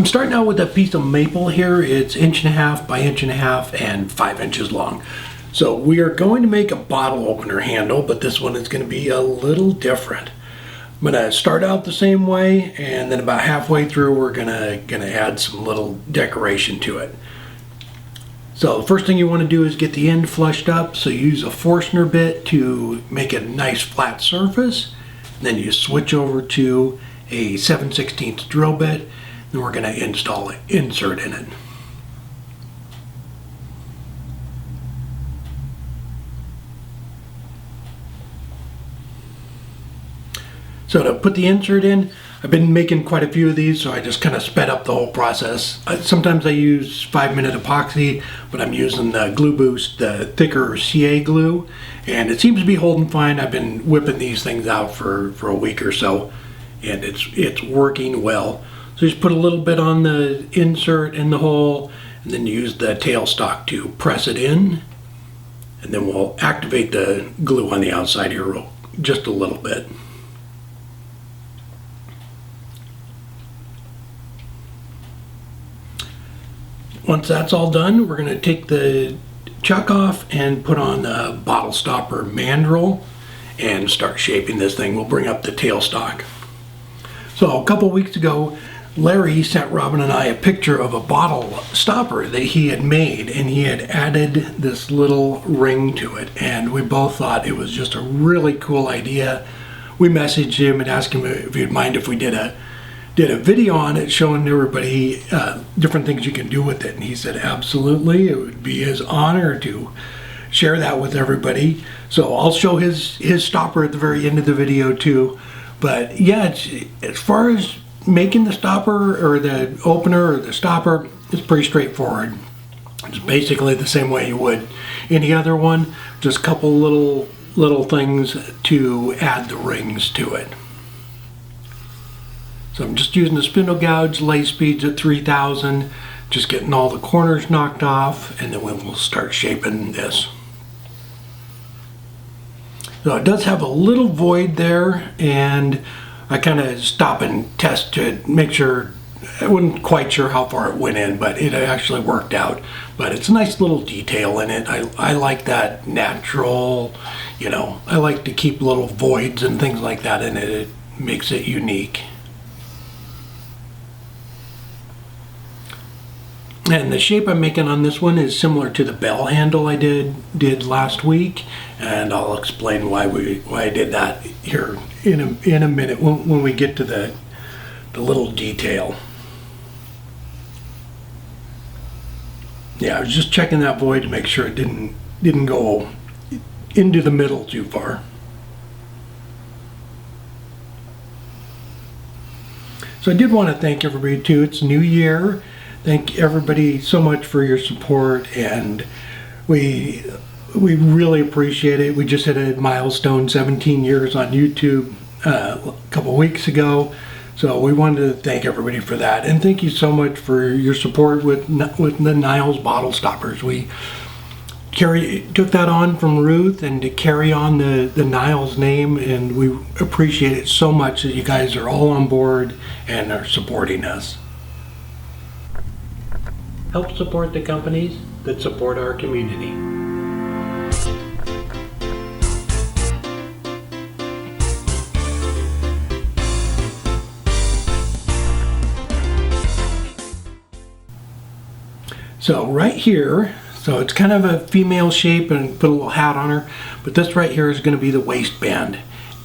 starting out with a piece of maple here. It's 1.5 by 1.5 and 5 inches long. So we are going to make a bottle opener handle, but this one is going to be a little different. I'm going to start out the same way, and then about halfway through we're going to add some little decoration to it. So the first thing you want to do is get the end flushed up. So you use a Forstner bit to make a nice flat surface. Then you switch over to a 7/16 drill bit. Then we're going to install an insert in it. So to put the insert in, I've been making quite a few of these, so I just kind of sped up the whole process. Sometimes I use 5-minute epoxy, but I'm using the Glue Boost, the thicker CA glue, and it seems to be holding fine. I've been whipping these things out for a week or so, and it's working well. So just put a little bit on the insert in the hole, and then use the tailstock to press it in, and then we'll activate the glue on the outside here just a little bit. Once that's all done, we're going to take the chuck off and put on a bottle stopper mandrel and start shaping this thing. We'll bring up the tailstock. So a couple weeks ago, Larry sent Robin and I a picture of a bottle stopper that he had made, and he had added this little ring to it, and we both thought it was just a really cool idea. We messaged him and asked him if he'd mind if we did a video on it showing everybody different things you can do with it, and he said absolutely, it would be his honor to share that with everybody. So I'll show his stopper at the very end of the video too. But yeah, as far as making the stopper or the opener or the stopper, it's pretty straightforward. It's basically the same way you would any other one, just a couple little things to add the rings to it. So I'm just using the Spindle Gouge lathe speeds at 3000, just getting all the corners knocked off, and then we'll start shaping this. So it does have a little void there, and I kind of stop and test to make sure. I wasn't quite sure how far it went in, but it actually worked out. But it's a nice little detail in it. I like that natural, I like to keep little voids and things like that in it. It makes it unique. And the shape I'm making on this one is similar to the bell handle I did last week, and I'll explain why I did that here in a minute when we get to the little detail. Yeah, I was just checking that void to make sure it didn't go into the middle too far. So I did want to thank everybody too. It's New Year. Thank everybody so much for your support, and we really appreciate it. We just hit a milestone, 17 years on YouTube a couple weeks ago, so we wanted to thank everybody for that, and thank you so much for your support with the Niles Bottle Stoppers. We took that on from Ruth, and to carry on the Niles name, and we appreciate it so much that you guys are all on board and are supporting us. Help support the companies that support our community. So right here, so it's kind of a female shape and put a little hat on her, but this right here is going to be the waistband.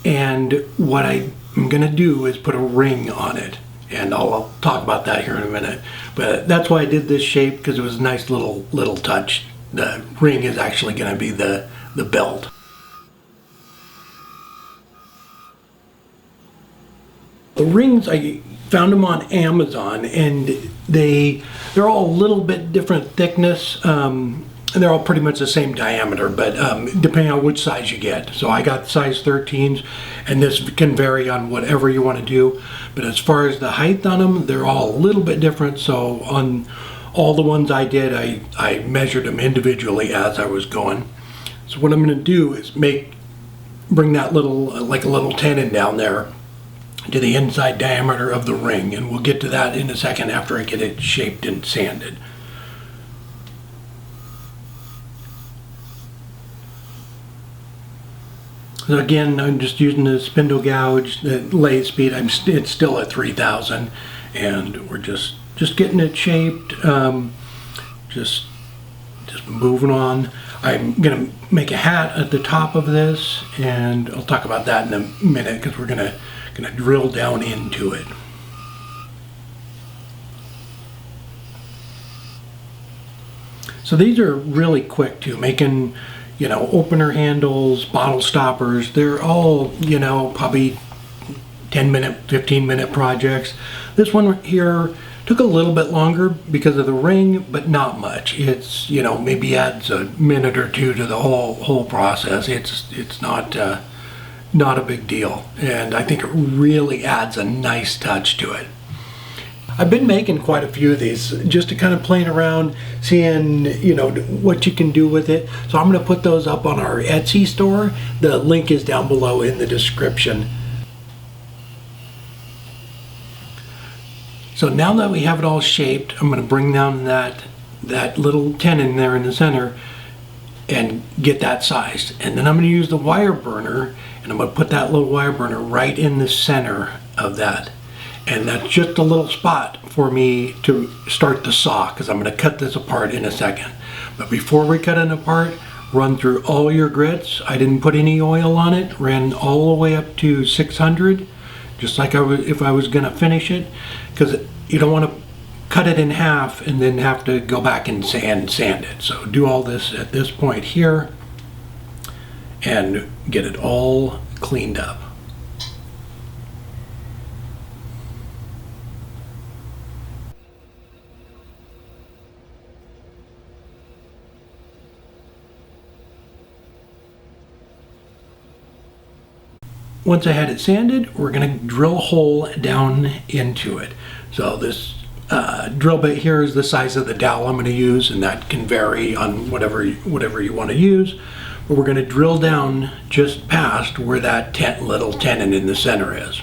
And what I'm going to do is put a ring on it. And I'll talk about that here in a minute. But that's why I did this shape, because it was a nice little touch. The ring is actually going to be the belt. The rings, I found them on Amazon, and they're all a little bit different thickness. And they're all pretty much the same diameter, but depending on which size you get. So I got size 13s, and this can vary on whatever you want to do. But as far as the height on them, they're all a little bit different. So on all the ones I did, I measured them individually as I was going. So what I'm going to do is bring that little, like a little tenon down there, to the inside diameter of the ring, and we'll get to that in a second after I get it shaped and sanded. So again, I'm just using the spindle gouge, the lathe speed. It's still at 3,000, and we're just getting it shaped. Just moving on. I'm gonna make a hat at the top of this, and I'll talk about that in a minute because we're gonna drill down into it. So these are really quick too, making, you know, opener handles, bottle stoppers. They're all, you know, probably 10-minute, 15-minute projects. This one here took a little bit longer because of the ring, but not much. It's, you know, maybe adds a minute or two to the whole process. It's not a big deal, and I think it really adds a nice touch to it. I've been making quite a few of these just to kind of playing around, seeing, you know, what you can do with it. So I'm going to put those up on our Etsy store. The link is down below in the description. So now that we have it all shaped, I'm going to bring down that little tenon there in the center and get that sized. And then I'm going to use the wire burner, and I'm going to put that little wire burner right in the center of that. And that's just a little spot for me to start the saw, because I'm going to cut this apart in a second. But before we cut it apart, run through all your grits. I didn't put any oil on it, ran all the way up to 600, just like if I was going to finish it, because you don't want to cut it in half and then have to go back and sand it. So do all this at this point here and get it all cleaned up. Once I had it sanded, we're going to drill a hole down into it. So this drill bit here is the size of the dowel I'm going to use, and that can vary on whatever you want to use. But we're going to drill down just past where that little tenon in the center is.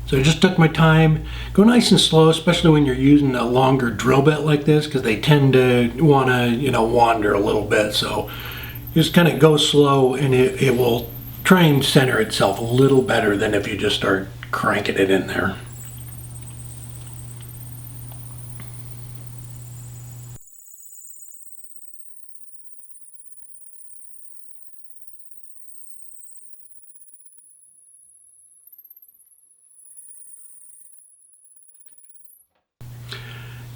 So I just took my time. Go nice and slow, especially when you're using a longer drill bit like this, because they tend to want to, you know, wander a little bit. So just kind of go slow, and it will try and center itself a little better than if you just start cranking it in there.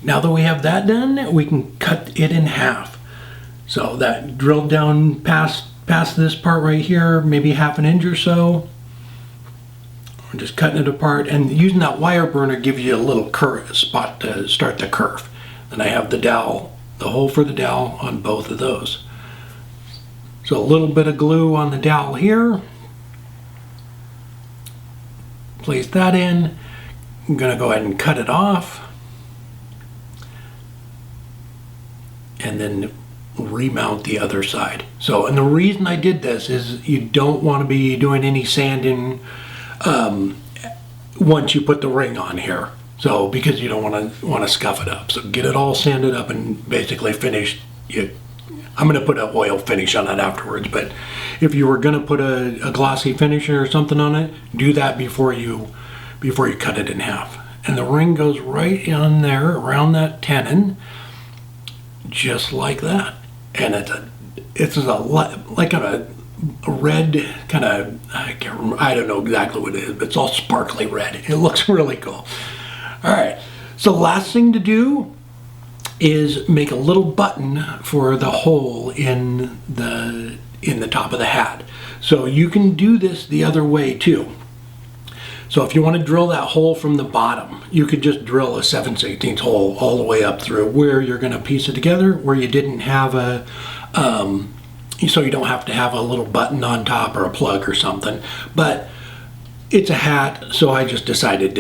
Now that we have that done, we can cut it in half. So that drilled down past this part right here, maybe half an inch or so. We're just cutting it apart, and using that wire burner gives you a little spot to start the curve. And I have the dowel, the hole for the dowel on both of those. So a little bit of glue on the dowel here. Place that in. I'm gonna go ahead and cut it off. And then remount the other side. So, and the reason I did this is you don't want to be doing any sanding once you put the ring on here. So, because you don't want to scuff it up. So get it all sanded up and basically finished. I'm going to put an oil finish on it afterwards, but if you were going to put a glossy finish or something on it, do that before you cut it in half. And the ring goes right on there around that tenon, just like that. And it's like a red kind of, I don't know exactly what it is, but it's all sparkly red. It looks really cool. All right, so last thing to do is make a little button for the hole in the top of the hat. So you can do this the other way too. So if you want to drill that hole from the bottom, you could just drill a 7/16 hole all the way up through where you're going to piece it together, where you didn't have so you don't have to have a little button on top or a plug or something. But it's a hat, so I just decided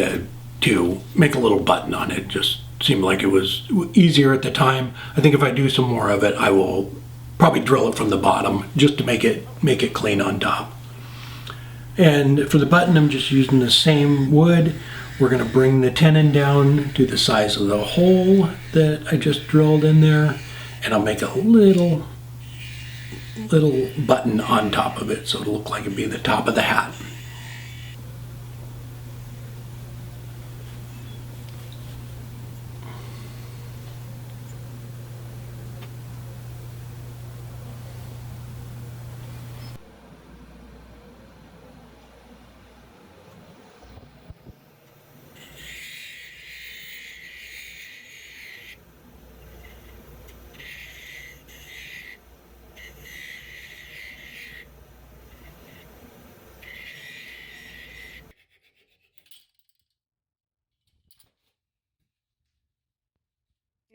to make a little button on it, just seemed like it was easier at the time. I think if I do some more of it, I will probably drill it from the bottom just to make it clean on top. And for the button, I'm just using the same wood. We're going to bring the tenon down to the size of the hole that I just drilled in there, and I'll make a little button on top of it so it'll look like it'd be the top of the hat.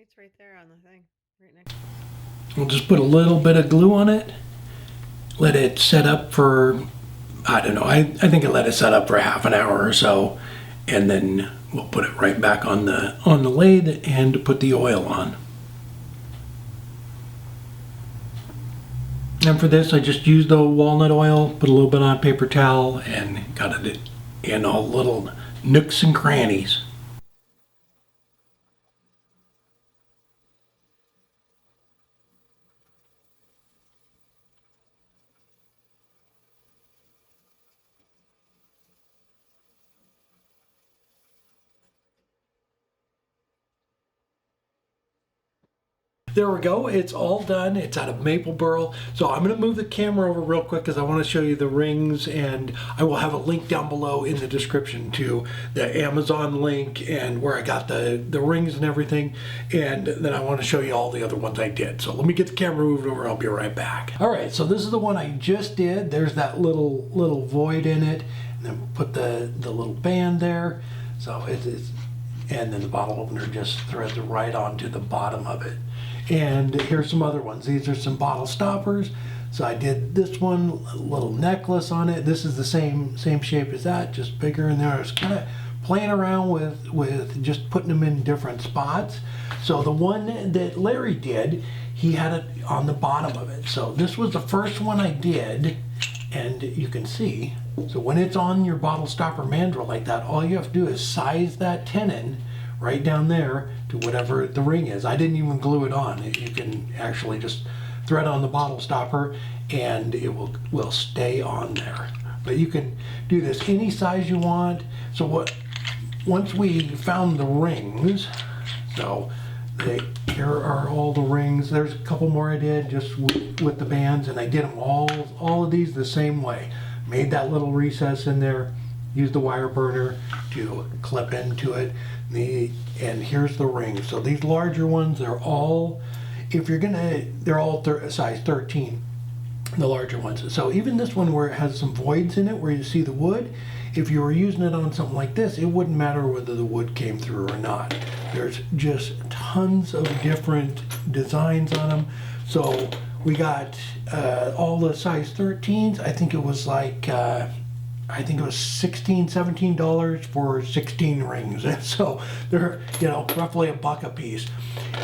It's right there on the thing, right next. We'll just put a little bit of glue on it, let it set up for, I don't know, I think I let it set up for half an hour or so, and then we'll put it right back on the lathe and put the oil on. And for this, I just used the walnut oil, put a little bit on a paper towel, and got it in all little nooks and crannies. There we go, it's all done. It's out of maple burl. So I'm going to move the camera over real quick because I want to show you the rings, and I will have a link down below in the description to the Amazon link and where I got the rings and everything. And then I want to show you all the other ones I did. So let me get the camera moved over, I'll be right back. All right, so this is the one I just did. There's that little void in it, and then put the little band there. So it's, and then the bottle opener just threads right onto the bottom of it. And here's some other ones. These are some bottle stoppers. So I did this one, a little necklace on it. This is the same shape as that, just bigger. And there I was kind of playing around with just putting them in different spots. So the one that Larry did, he had it on the bottom of it. So this was the first one I did, and you can see. So when it's on your bottle stopper mandrel like that, all you have to do is size that tenon right down there to whatever the ring is. I didn't even glue it on. You can actually just thread on the bottle stopper and it will stay on there. But you can do this any size you want. So once we found the rings, so here are all the rings. There's a couple more I did just with the bands, and I did them all of these the same way. Made that little recess in there, used the wire burner to clip into it. And here's the ring. So these larger ones, they're all, they're all size 13, the larger ones. So even this one where it has some voids in it, where you see the wood, if you were using it on something like this, it wouldn't matter whether the wood came through or not. There's just tons of different designs on them. So we got all the size 13s. I think it was like, I think it was $16, $17 for 16 rings. And so they're, roughly $1 a piece.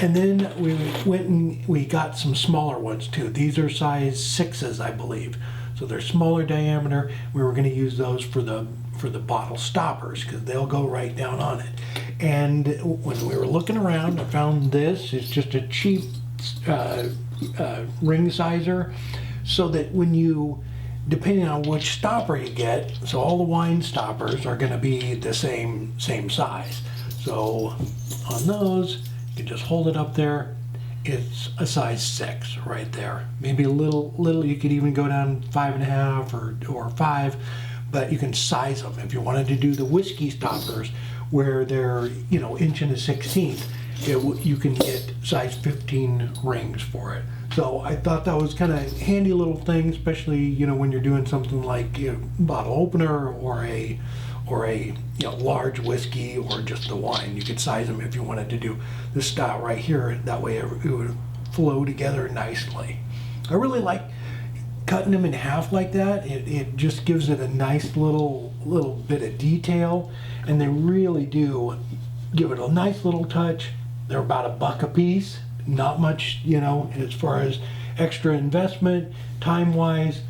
And then we went and we got some smaller ones too. These are size 6s, I believe. So they're smaller diameter. We were going to use those for the bottle stoppers because they'll go right down on it. And when we were looking around, I found this. It's just a cheap ring sizer, so that when you, depending on which stopper you get, so all the wine stoppers are going to be the same size. So on those, you can just hold it up there. It's a size 6 right there. Maybe a little. You could even go down 5.5 or 5, but you can size them. If you wanted to do the whiskey stoppers, where they're 1 1/16, you can get size 15 rings for it. So I thought that was kind of handy little thing, especially when you're doing something like bottle opener or a large whiskey or just the wine. You could size them if you wanted to do this style right here. That way it would flow together nicely. I really like cutting them in half like that. It just gives it a nice little bit of detail, and they really do give it a nice little touch. They're about $1 a piece. Not much, you know, as far as extra investment, time-wise.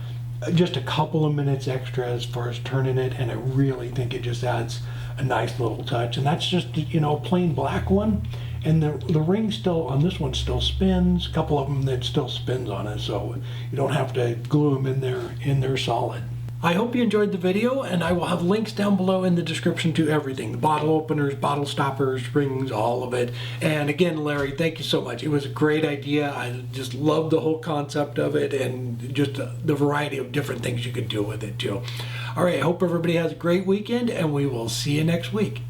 Just a couple of minutes extra as far as turning it, and I really think it just adds a nice little touch. And that's just, you know, a plain black one. And the ring still, on this one, still spins. A couple of them that still spins on it, so you don't have to glue them in there solid. I hope you enjoyed the video, and I will have links down below in the description to everything. The bottle openers, bottle stoppers, rings, all of it. And again, Larry, thank you so much. It was a great idea. I just love the whole concept of it, and just the variety of different things you could do with it too. All right, I hope everybody has a great weekend, and we will see you next week.